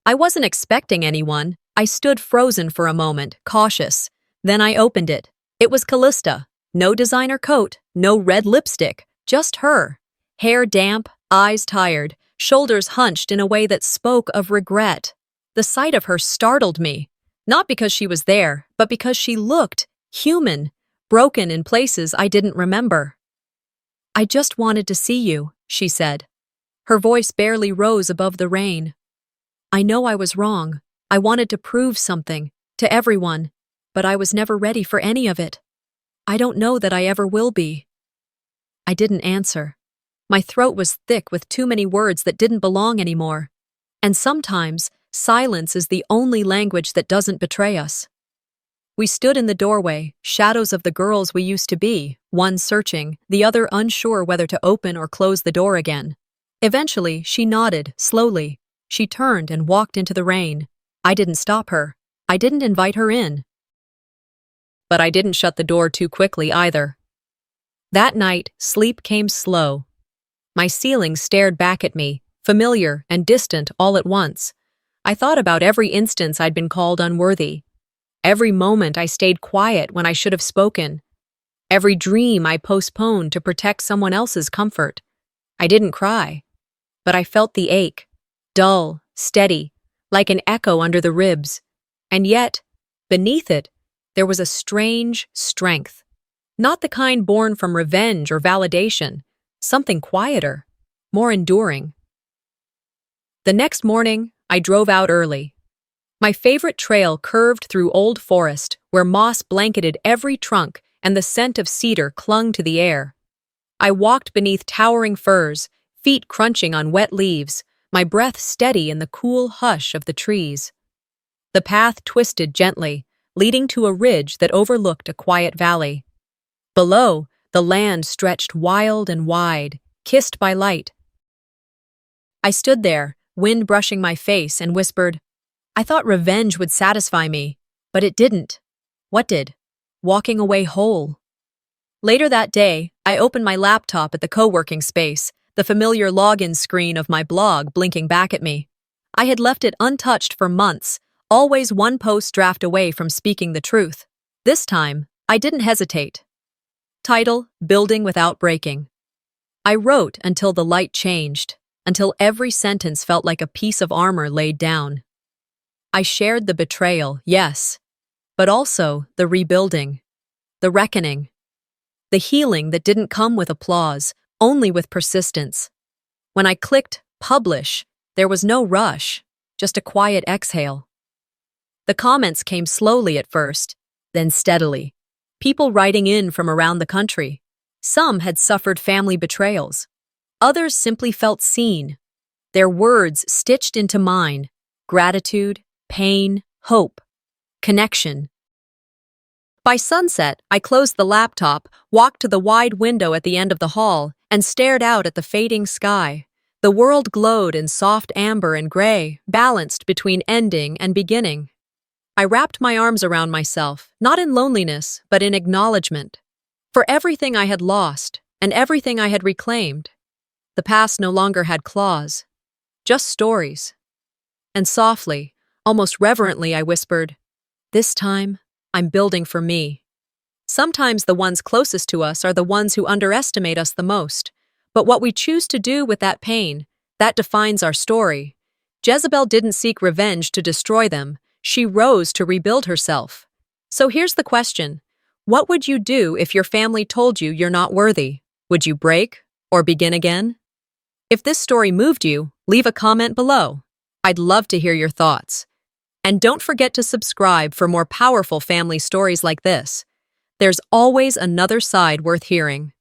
I wasn't expecting anyone. I stood frozen for a moment, cautious. Then I opened it. It was Callista. No designer coat, no red lipstick, just her. Hair damp, eyes tired, shoulders hunched in a way that spoke of regret. The sight of her startled me, not because she was there, but because she looked human, broken in places I didn't remember. "I just wanted to see you," she said. Her voice barely rose above the rain. "I know I was wrong. I wanted to prove something, to everyone, but I was never ready for any of it. I don't know that I ever will be." I didn't answer. My throat was thick with too many words that didn't belong anymore. And sometimes, silence is the only language that doesn't betray us. We stood in the doorway, shadows of the girls we used to be, one searching, the other unsure whether to open or close the door again. Eventually, she nodded, slowly. She turned and walked into the rain. I didn't stop her. I didn't invite her in. But I didn't shut the door too quickly either. That night, sleep came slow. My ceiling stared back at me, familiar and distant all at once. I thought about every instance I'd been called unworthy. Every moment I stayed quiet when I should have spoken. Every dream I postponed to protect someone else's comfort. I didn't cry, but I felt the ache, dull, steady, like an echo under the ribs. And yet, beneath it, there was a strange strength. Not the kind born from revenge or validation, something quieter, more enduring. The next morning, I drove out early. My favorite trail curved through old forest, where moss blanketed every trunk and the scent of cedar clung to the air. I walked beneath towering firs, feet crunching on wet leaves, my breath steady in the cool hush of the trees. The path twisted gently, leading to a ridge that overlooked a quiet valley. Below, the land stretched wild and wide, kissed by light. I stood there, wind brushing my face, and whispered, "I thought revenge would satisfy me, but it didn't." What did? Walking away whole. Later that day, I opened my laptop at the co-working space, the familiar login screen of my blog blinking back at me. I had left it untouched for months, always one post draft away from speaking the truth. This time, I didn't hesitate. Title: Building Without Breaking. I wrote until the light changed, until every sentence felt like a piece of armor laid down. I shared the betrayal, yes, but also the rebuilding, the reckoning, the healing that didn't come with applause, only with persistence. When I clicked publish, there was no rush, just a quiet exhale. The comments came slowly at first, then steadily. People writing in from around the country. Some had suffered family betrayals. Others simply felt seen. Their words stitched into mine. Gratitude, pain, hope, connection. By sunset, I closed the laptop, walked to the wide window at the end of the hall, and stared out at the fading sky. The world glowed in soft amber and gray, balanced between ending and beginning. I wrapped my arms around myself, not in loneliness, but in acknowledgement. For everything I had lost, and everything I had reclaimed. The past no longer had claws, just stories. And softly, almost reverently, I whispered, "This time, I'm building for me." Sometimes the ones closest to us are the ones who underestimate us the most. But what we choose to do with that pain, that defines our story. Jezebel didn't seek revenge to destroy them. She rose to rebuild herself. So here's the question. What would you do if your family told you you're not worthy? Would you break or begin again? If this story moved you, leave a comment below. I'd love to hear your thoughts. And don't forget to subscribe for more powerful family stories like this. There's always another side worth hearing.